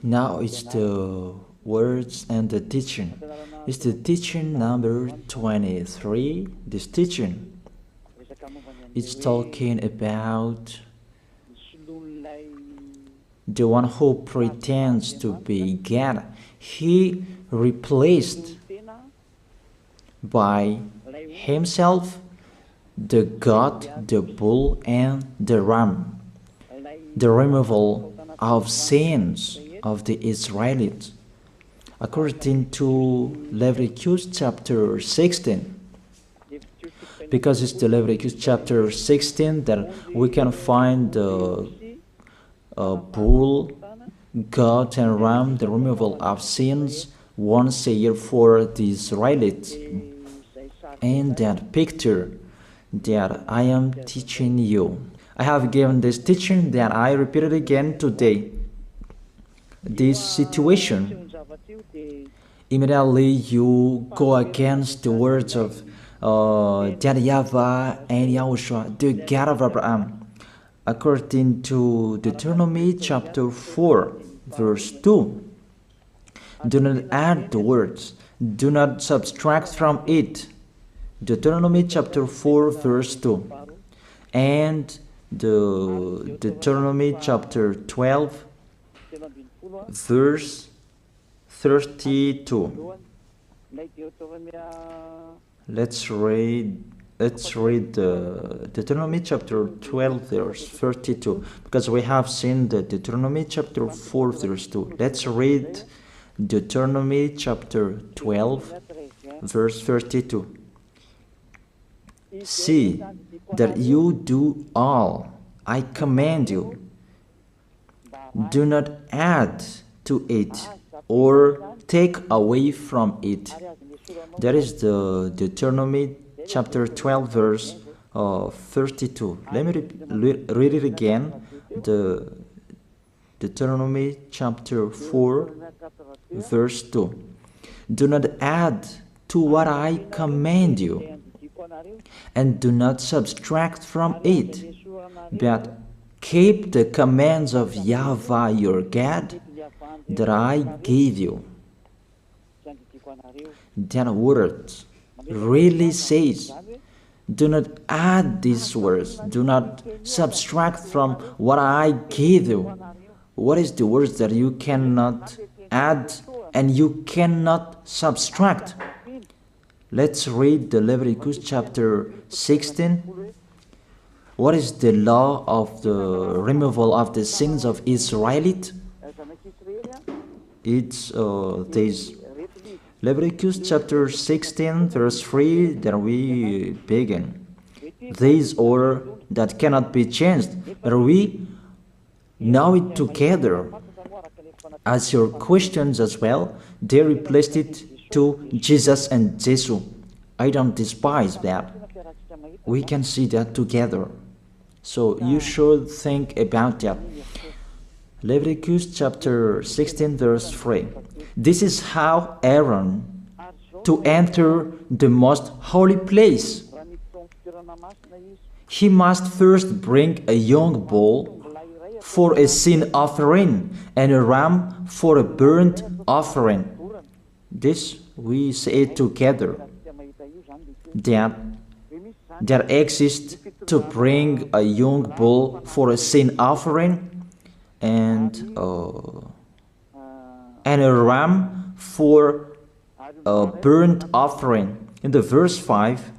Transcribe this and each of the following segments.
Now it's the words and the teaching. It's the teaching number 23. This teaching is talking about the one who pretends to be God. He replaced by himself the goat, the bull, and the ram. The removal of sins of the Israelites. According to Leviticus chapter 16. Because it's the Leviticus chapter 16 that we can find the bull, goat, and ram, the removal of sins once a year for the Israelites. And that picture that I am teaching you. I have given this teaching that I repeated again today. This situation, immediately you go against the words of that YAHVAH and YAHOSHUAH, the God of Abraham. According to Deuteronomy chapter 4, verse 2. Do not add the words, do not subtract from it. Deuteronomy chapter 4, verse 2. And the Deuteronomy chapter 12, verse 32. Let's read the Deuteronomy chapter 12, verse 32, because we have seen the Deuteronomy chapter 4, verse 2. Let's read Deuteronomy chapter 12, verse 32. See that you do all I command you. Do not add to it or take away from it. That is the Deuteronomy chapter 12, verse 32. Let me read it again. The Deuteronomy chapter 4, verse 2. Do not add to what I command you, and do not subtract from it, but keep the commands of YAHVAH your God that I gave you. That word really says, do not add these words, do not subtract from what I gave you. What is the words that you cannot add and you cannot subtract? Let's read the Leviticus chapter 16. What is the law of the removal of the sins of Israelite? It's this. Leviticus chapter 16, verse 3, that we begin. This order that cannot be changed, but we know it together. As your questions as well, they replaced it to Jesus and Jesus. I don't despise that. We can see that together. So you should think about that. Leviticus chapter 16, verse 3. This is how Aaron to enter the most holy place. He must first bring a young bull for a sin offering and a ram for a burnt offering. This we say together. That exists to bring a young bull for a sin offering and a ram for a burnt offering. In the verse 5,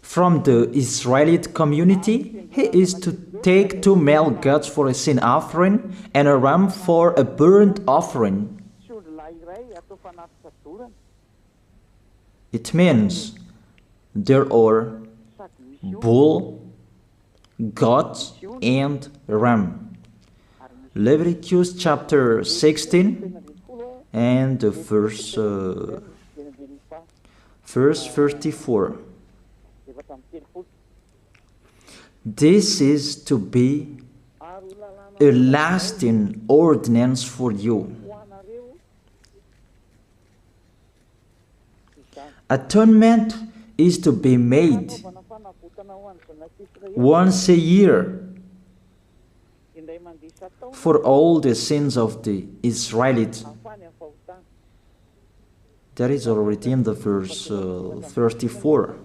from the Israelite community, he is to take 2 male goats for a sin offering and a ram for a burnt offering. It means there are bull, goat, and ram. Leviticus chapter 16 and verse 34. This is to be a lasting ordinance for you. Atonement is to be made once a year for all the sins of the Israelites. That is already in the verse 34.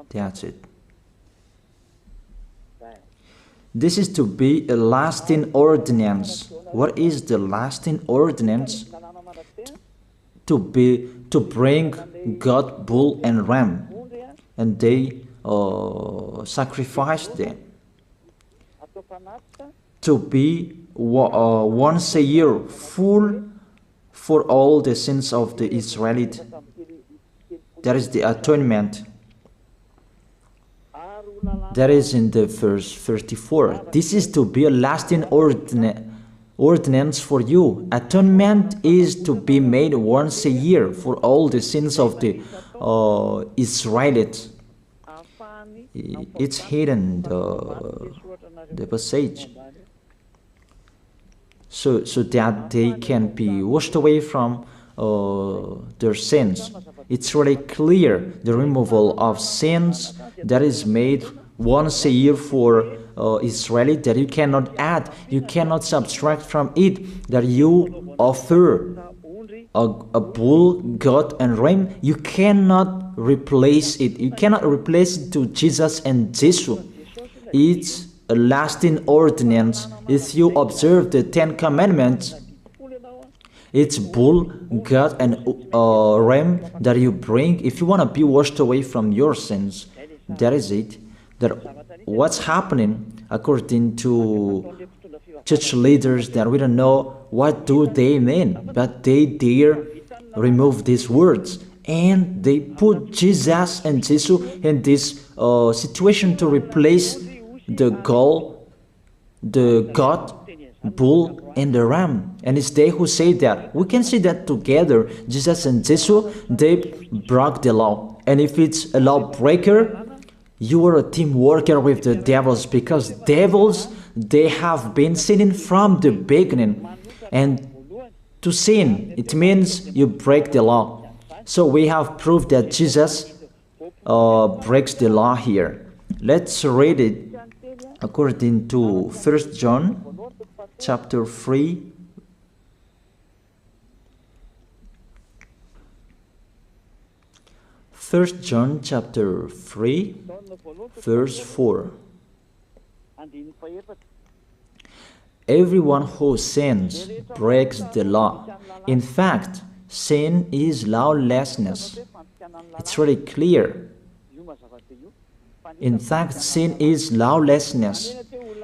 That's it. This is to be a lasting ordinance. What is the lasting ordinance? To bring God, bull, and ram, and they sacrificed them. To be once a year full for all the sins of the Israelites. That is the atonement. That is in the verse 34. This is to be a lasting ordinance for you. Atonement is to be made once a year for all the sins of the Israelites. It's hidden, the passage. So that they can be washed away from their sins. It's really clear, the removal of sins that is made once a year for Israeli, that you cannot add, you cannot subtract from it, that you offer a bull, goat, and ram. You cannot replace it. You cannot replace it to Jesus and Jesus. It's a lasting ordinance. If you observe the 10 Commandments, it's bull, goat, and ram that you bring if you want to be washed away from your sins. That is it. That what's happening according to church leaders, that we don't know what do they mean, but they dare remove these words and they put Jesus and Jesus in this situation to replace the goat, bull, and the ram. And it's they who say that. We can see that together, Jesus and Jesus, they broke the law. And if it's a lawbreaker, you are a team worker with the devils, because devils, they have been sinning from the beginning. And to sin, it means you break the law. So we have proof that Jesus breaks the law here. Let's read it according to 1 John chapter 3. First John chapter 3, verse 4. Everyone who sins breaks the law. In fact, sin is lawlessness. It's really clear. In fact, sin is lawlessness.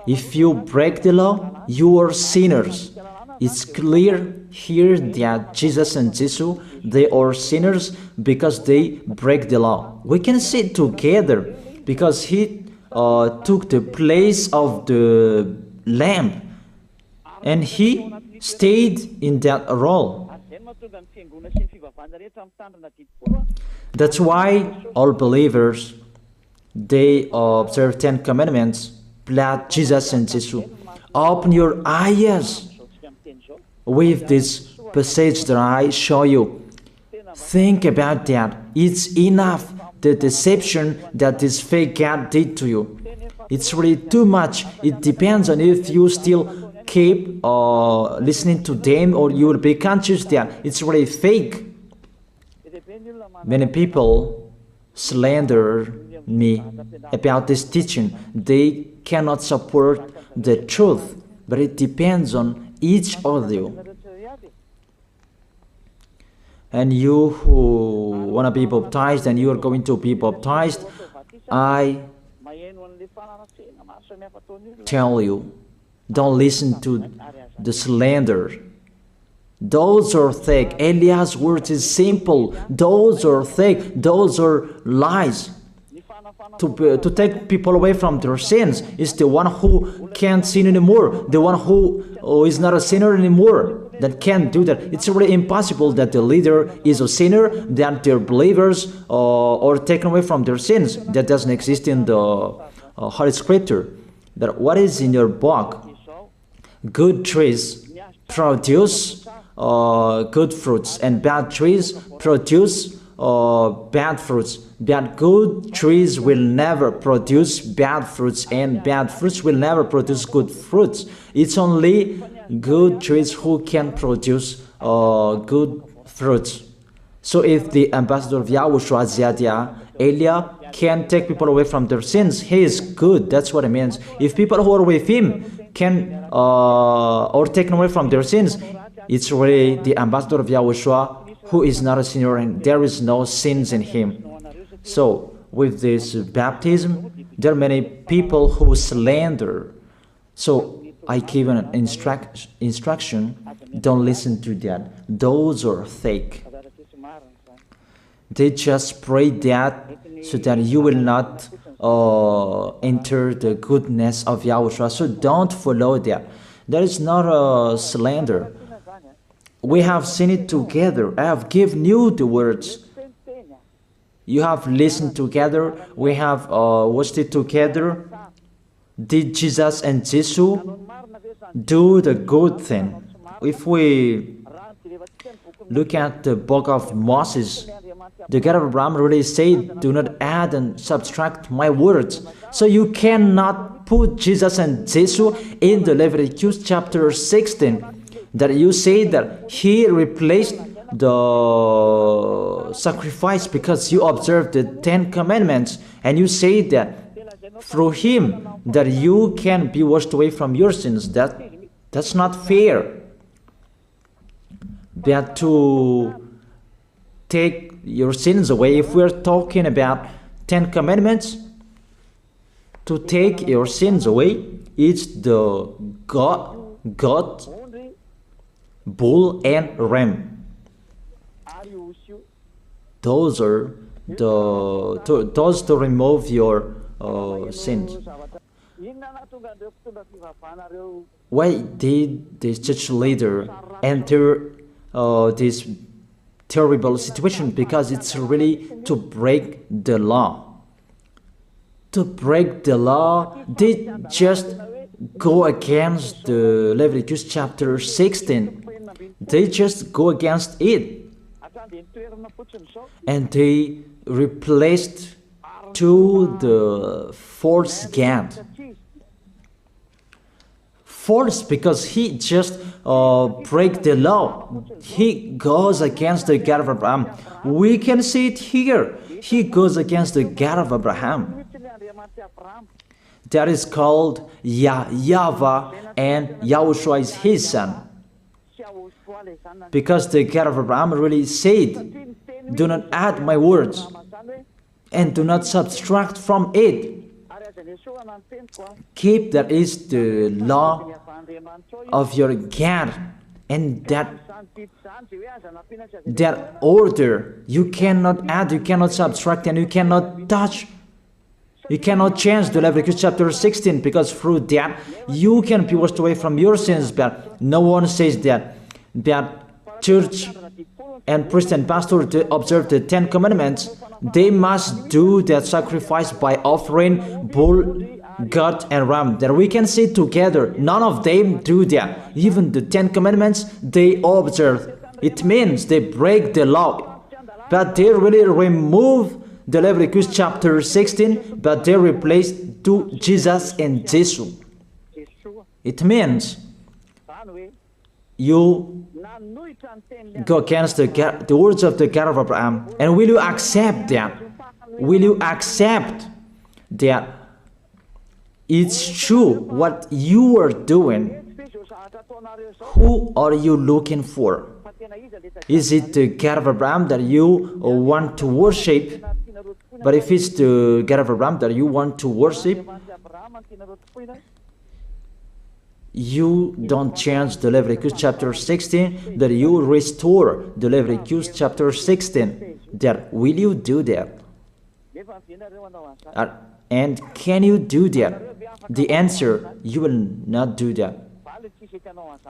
If you break the law, you are sinners. It's clear here that Jesus and Jesus, they are sinners because they break the law. We can see it together because he took the place of the lamb and he stayed in that role. That's why all believers, they observe 10 commandments, blood, Jesus and Jesus. Open your eyes with this passage that I show you. Think about that. It's enough, the deception that this fake God did to you. It's really too much. It depends on if you still keep listening to them, or you will be conscious that it's really fake. Many people slander me about this teaching. They cannot support the truth, but it depends on each of you. And you who want to be baptized and you are going to be baptized, I tell you, don't listen to the slander. Those are fake. Eliah's words is simple. Those are fake. Those are lies. To take people away from their sins is the one who can't sin anymore. The one who is not a sinner anymore, that can't do that. It's really impossible that the leader is a sinner, that their believers are taken away from their sins. That doesn't exist in the Holy Scripture. That what is in your book? Good trees produce good fruits, and bad trees produce bad fruits. That good trees will never produce bad fruits, and bad fruits will never produce good fruits. It's only good trees who can produce good fruits. So if the ambassador of Yahushua, Ziyadiyah, Elia, can take people away from their sins, he is good. That's what it means. If people who are with him can or taken away from their sins, it's really the ambassador of Yahushua who is not a sinner, and there is no sins in him. So with this baptism, there are many people who slander. So I give an instruction, don't listen to that. Those are fake. They just pray that so that you will not enter the goodness of Yahushua. So don't follow that. That is not a slander. We have seen it together. I have given you the words. You have listened together. We have watched it together. Did Jesus and Jesus do the good thing? If we look at the book of Moses, the God of Abraham really said, do not add and subtract my words. So you cannot put Jesus and Jesus in the Leviticus chapter 16. That you say that he replaced the sacrifice because you observed the 10 commandments, and you say that through him that you can be washed away from your sins. That's not fair. That to take your sins away, if we're talking about 10 commandments, to take your sins away, it's the God, bull and ram. Those are those to remove your sins. Why did this church leader enter this terrible situation? Because it's really to break the law. To break the law, they just go against the Leviticus chapter 16. They just go against it. And they replaced to the false God. False because he just break the law. He goes against the God of Abraham. We can see it here. He goes against the God of Abraham. That is called YAHVAH, and YAHOSHUAH is his son. Because the God of Abraham really said, do not add my words and do not subtract from it. Keep, that is the law of your God, and that order. You cannot add, you cannot subtract, and you cannot touch. You cannot change the Leviticus chapter 16, because through that you can be washed away from your sins. But no one says that church and priest and pastor to observe the 10 commandments, they must do that sacrifice by offering bull, goat, and ram. That we can see together. None of them do that. Even the 10 commandments they observe. It means they break the law, but they really remove the Leviticus chapter 16, but they replace to Jesus and Jesus. It means you go against the words of the God of Abraham. And will you accept that? Will you accept that it's true what you are doing? Who are you looking for? Is it the God of Abraham that you want to worship? But if it's the God of Abraham that you want to worship, you don't change the Leviticus chapter 16, that you restore the Leviticus chapter 16. That will you do that? And can you do that? The answer, you will not do that.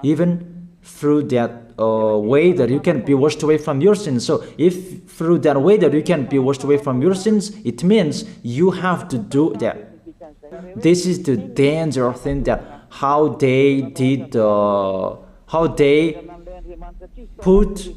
Even through that way that you can be washed away from your sins. So if through that way that you can be washed away from your sins, it means you have to do that. This is the danger thing, that how they did, how they put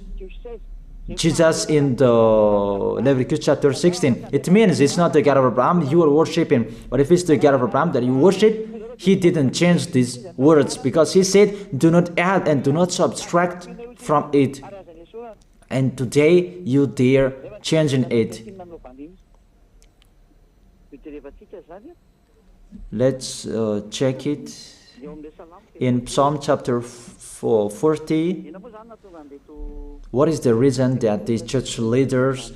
Jesus in the Leviticus chapter 16. It means it's not the God of Abraham you are worshiping. But if it's the God of Abraham that you worship, he didn't change these words, because he said, do not add and do not subtract from it. And today you dare changing it. Let's check it in Psalm chapter 40. What is the reason that these church leaders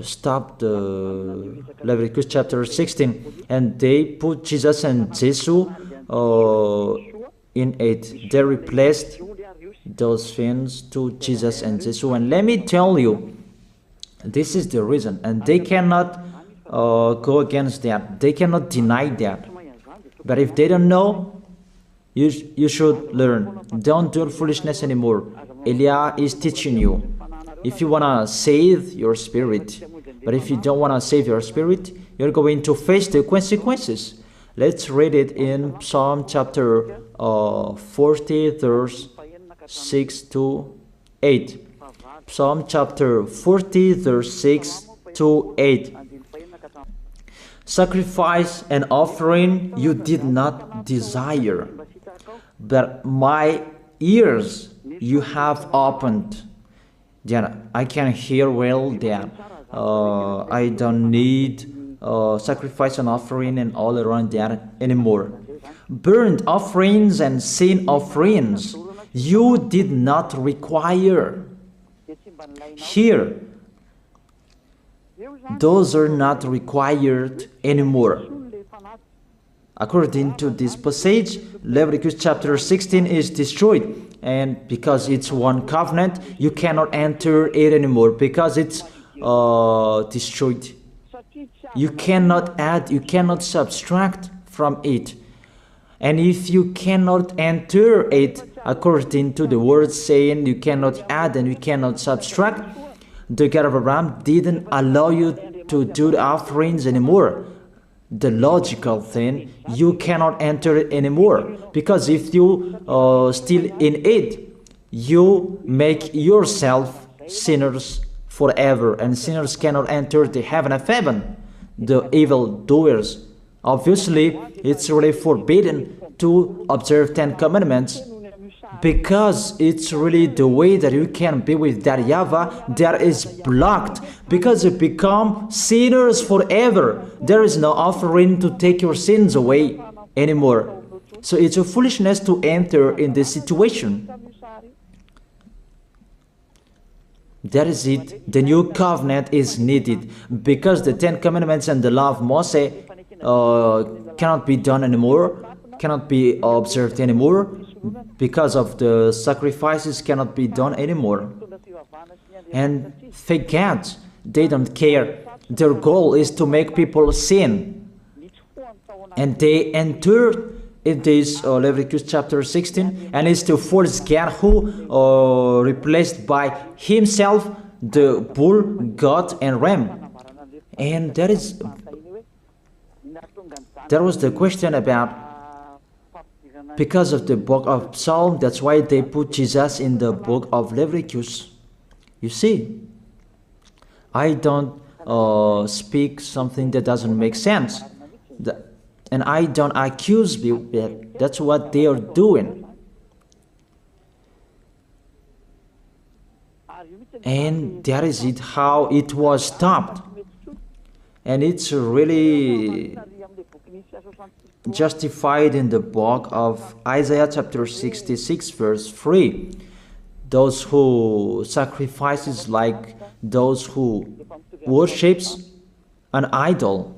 stopped the Leviticus chapter 16 and they put Jesus and Jesus in it? They replaced those things to Jesus and Jesus. And let me tell you, this is the reason, and they cannot go against that. They cannot deny that. But if they don't know, you should learn. Don't do foolishness anymore. Elia is teaching you. If you want to save your spirit, but if you don't want to save your spirit, you're going to face the consequences. Let's read it in Psalm chapter 40, verse 6 to 8. Psalm chapter 40, verse 6 to 8. Sacrifice and offering you did not desire, but my ears you have opened. Then I can hear well that I don't need sacrifice and offering and all around that anymore. Burnt offerings and sin offerings you did not require. Here, those are not required anymore. According to this passage, Leviticus chapter 16 is destroyed. And because it's one covenant, you cannot enter it anymore because it's destroyed. You cannot add, you cannot subtract from it. And if you cannot enter it, according to the word saying you cannot add and you cannot subtract, the God of Abraham didn't allow you to do the offerings anymore. The logical thing, you cannot enter it anymore, because if you still in it, you make yourself sinners forever, and sinners cannot enter the heaven of heaven, the evil doers. Obviously, it's really forbidden to observe 10 commandments, because it's really the way that you can be with that YAHVAH that is blocked, because you become sinners forever. There is no offering to take your sins away anymore. So it's a foolishness to enter in this situation. That is it. The new covenant is needed, because the 10 commandments and the law of Moses cannot be done anymore, cannot be observed anymore, because of the sacrifices cannot be done anymore. And fake gods, they don't care. Their goal is to make people sin. And they entered in this Leviticus chapter 16, and it's the false God who replaced by himself the bull, goat, and ram. And there was the question about, because of the book of Psalm, that's why they put Jesus in the book of Leviticus. You see, I don't speak something that doesn't make sense. And I don't accuse you that that's what they are doing. And that is it, how it was stopped. And it's really justified in the book of Isaiah chapter 66 verse 3. Those who sacrifices like those who worships an idol.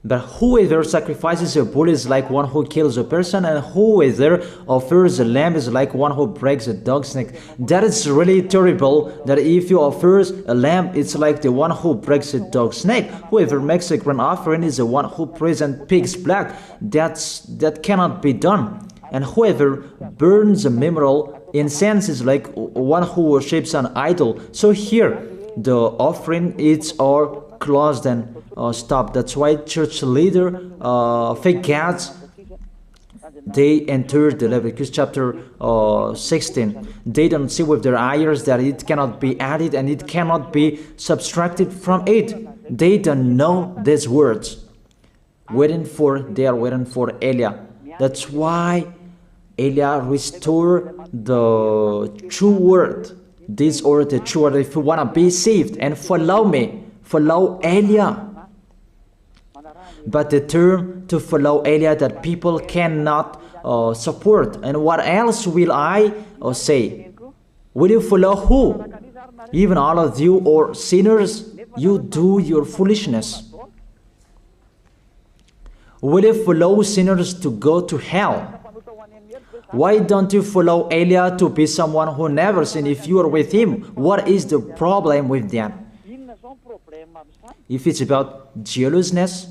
But whoever sacrifices a bull is like one who kills a person, and whoever offers a lamb is like one who breaks a dog's neck. That is really terrible, that if you offer a lamb, it's like the one who breaks a dog's neck. Whoever makes a grain offering is the one who presents pig's blood. That cannot be done. And whoever burns a memorial incense is like one who worships an idol. So here, the offering is all closed and stopped. That's why church leader, fake gods, they entered the Leviticus chapter 16. They don't see with their eyes that it cannot be added and it cannot be subtracted from it. They don't know these words. They are waiting for Eliah. That's why Eliah restored the true word. This or the true word. If you want to be saved and follow me, follow Eliah. But the term to follow Eliah that people cannot support. And what else will I say? Will you follow who? Even all of you or sinners, you do your foolishness. Will you follow sinners to go to hell? Why don't you follow Eliah to be someone who never sinned if you are with him? What is the problem with that? If it's about jealousness,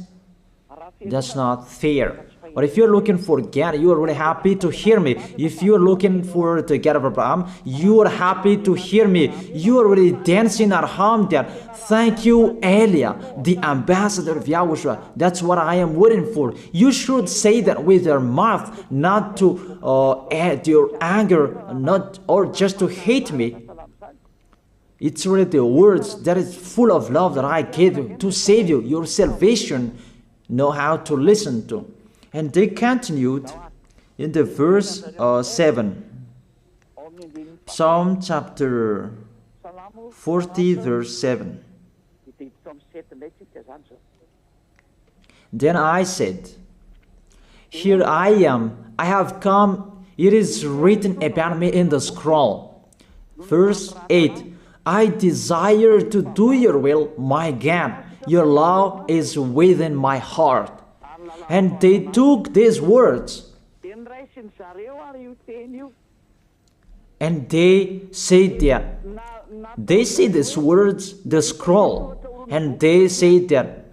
that's not fair. But if you're looking for God, you are really happy to hear me. If you're looking for the God of Abraham, you are happy to hear me. You are really dancing at home there. Thank you, Eliah, the ambassador of Yahushua. That's what I am waiting for. You should say that with your mouth, not to add your anger, not or just to hate me. It's really the words that is full of love that I gave you to save you. Your salvation, know how to listen to. And they continued in the verse 7. Psalm chapter 40 verse 7. Then I said, here I am, I have come, it is written about me in the scroll. Verse 8. I desire to do your will, my God. Your law is within my heart. And they took these words and they said that they see these words, the scroll, and they say that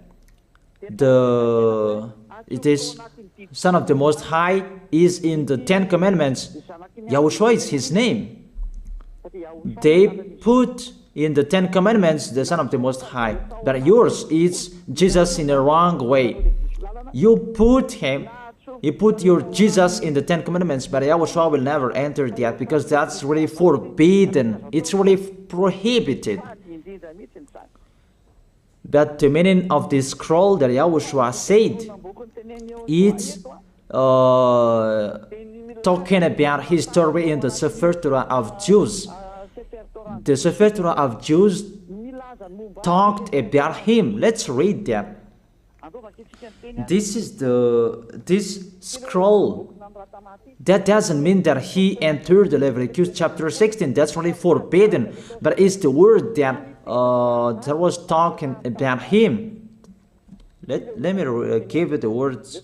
it is Son of the Most High is in the 10 Commandments. Yahushua is his name. They put in the 10 Commandments the Son of the Most High, but yours is Jesus in the wrong way. You put your Jesus in the 10 Commandments, but Yahushua will never enter that because that's really forbidden. It's really prohibited. But the meaning of this scroll that Yahushua said, it's talking about his story in the Sefer Torah of Jews. The Sefer Torah of Jews talked about him. Let's read that. This scroll. That doesn't mean that he entered the Leviticus chapter 16. That's really forbidden. But it's the word that was talking about him. Let me give you the words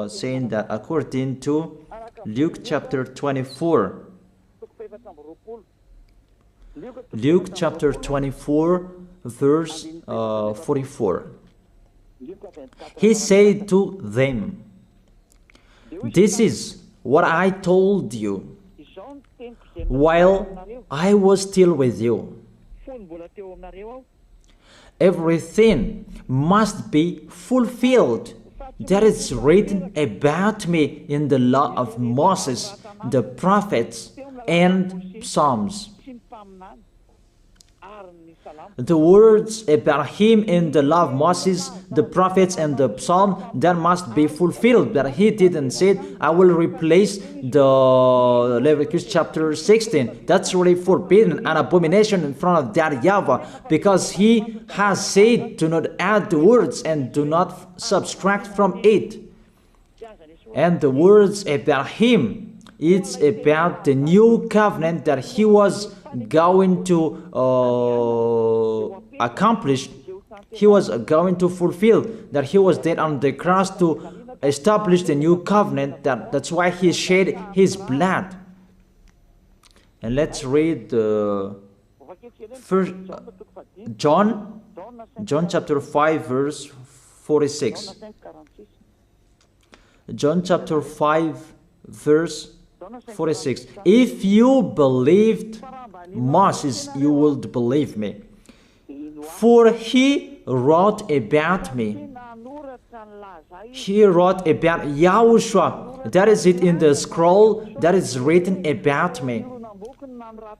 saying that according to Luke chapter 24. Luke chapter 24 verse 44. He said to them, this is what I told you while I was still with you. Everything must be fulfilled that is written about me in the law of Moses, the prophets, and Psalms. The words about him in the law of Moses, the prophets, and the psalm, that must be fulfilled. But he didn't say, I will replace the Leviticus chapter 16. That's really forbidden, an abomination in front of that YAHVAH, because he has said, do not add the words and do not subtract from it. And the words about him, it's about the new covenant that he was going to accomplish. He was going to fulfill, that he was dead on the cross to establish the new covenant. That's why he shed his blood. And let's read first John chapter 5 verse 46. John chapter 5 verse 46. If you believed Moses, you would believe me, for he wrote about me. He wrote about YAHOSHUAH. That is it in the scroll that is written about me.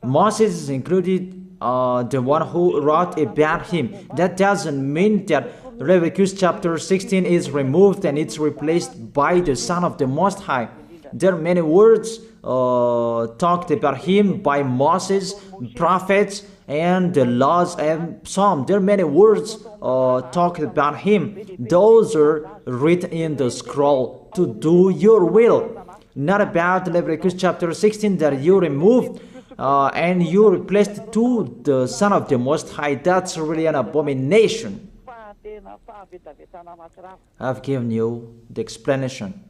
Moses is included, the one who wrote about him. That doesn't mean that Leviticus chapter 16 is removed and it's replaced by the Son of the Most High. There are many words talked about him by Moses, prophets, and the laws and Psalm. There are many words talked about him. Those are written in the scroll to do your will. Not about Leviticus chapter 16 that you removed and you replaced to the Son of the Most High. That's really an abomination. I've given you the explanation.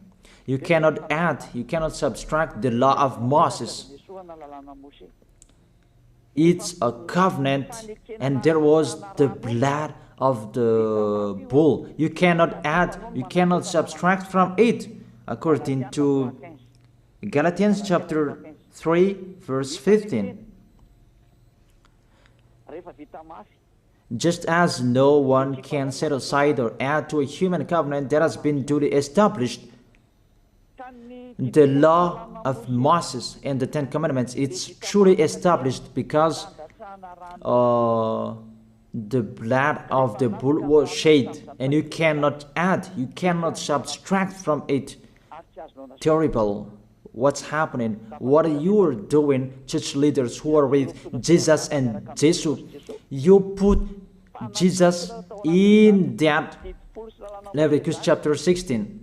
You cannot add, you cannot subtract the law of Moses. It's a covenant, and there was the blood of the bull. You cannot add, you cannot subtract from it, according to Galatians chapter 3, verse 15. Just as no one can set aside or add to a human covenant that has been duly established, the law of Moses and the Ten Commandments, it's truly established because the blood of the bull was shed, and you cannot add, you cannot subtract from it. Terrible. What's happening? What you are doing, church leaders who are with Jesus and Jesus? You put Jesus in that Leviticus chapter 16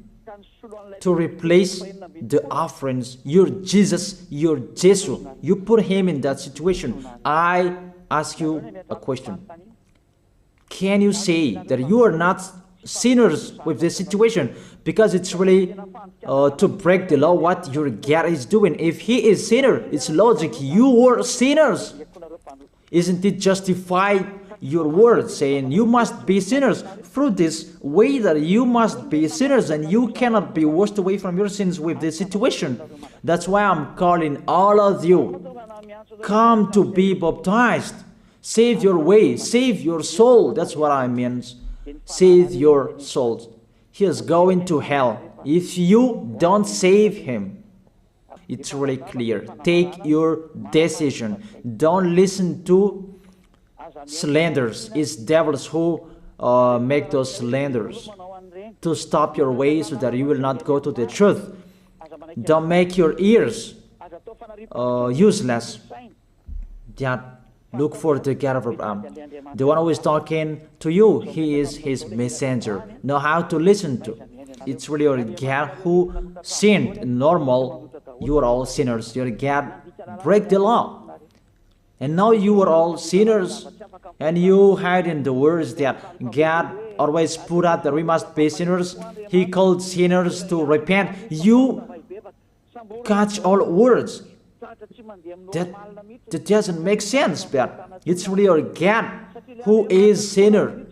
to replace the offerings. You're Jesus, you're Jesus. You put him in that situation. I ask you a question. Can you say that you are not sinners with this situation? Because it's really to break the law what your God is doing. If he is sinner, it's logic. You were sinners. Isn't it justify your word saying you must be sinners through this way that you must be sinners and you cannot be washed away from your sins with this situation? That's why I'm calling all of you, come to be baptized. Save your way, save your soul. That's what I mean. Save your souls. He is going to hell if you don't save him. It's really clear. Take your decision. Don't listen to slanders. It's devils who make those slanders to stop your way so that you will not go to the truth. Don't make your ears useless. Look for the God of Abraham. The one who is talking to you, he is his messenger. Know how to listen to. It's really your God who sinned. Normal, you are all sinners. Your God break the law. And now you are all sinners. And you hide in the words that God always put out that we must be sinners. He called sinners to repent. You catch all words. That doesn't make sense, but it's really your God who is sinner.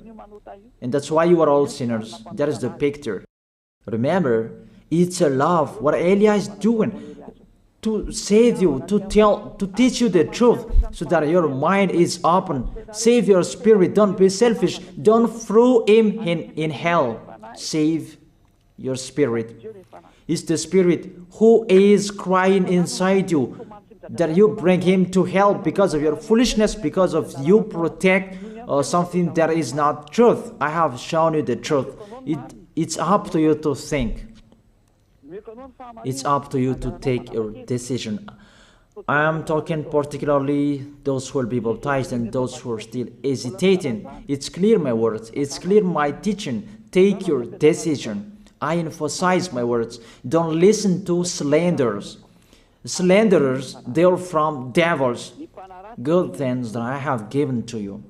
And that's why you are all sinners. That is the picture. Remember, it's a love. What Elia is doing to save you, to teach you the truth so that your mind is open. Save your spirit. Don't be selfish. Don't throw him in hell. Save your spirit. It's the spirit who is crying inside you that you bring him to hell because of your foolishness, because of you protect something that is not truth. I have shown you the truth. It's up to you to think. It's up to you to take your decision. I am talking particularly those who will be baptized and those who are still hesitating. It's clear my words. It's clear my teaching. Take your decision. I emphasize my words. Don't listen to slanders. Slanderers, they are from devils. Good things that I have given to you.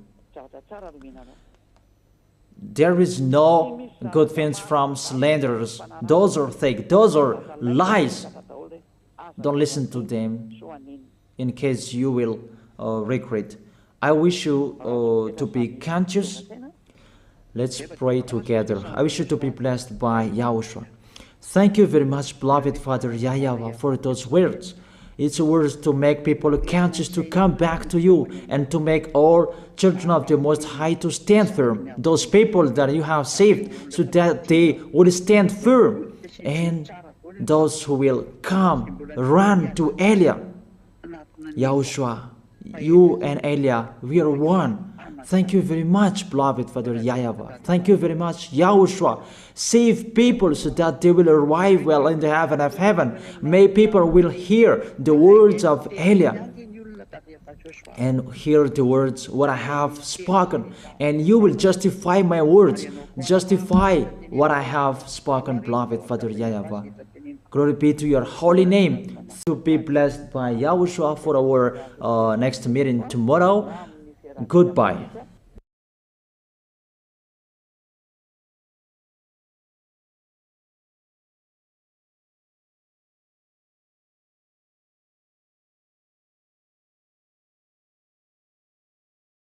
There is no good things from slanderers. Those are fake. Those are lies. Don't listen to them in case you will regret. I wish you to be conscious. Let's pray together. I wish you to be blessed by YAHOSHUAH. Thank you very much, beloved Father YAHVAH, for those words. It's words to make people conscious to come back to you, and to make all children of the Most High to stand firm. Those people that you have saved, so that they will stand firm. And those who will come, run to Elia. Yahushua, you and Elia, we are one. Thank you very much, beloved Father YAHVAH. Thank you very much, Yahushua. Save people so that they will arrive well in the heaven of heaven. May people will hear the words of Elia and hear the words what I have spoken, and you will justify my words, justify what I have spoken, beloved Father YAHVAH. Glory be to your holy name. To be blessed by Yahushua for our next meeting tomorrow. Goodbye.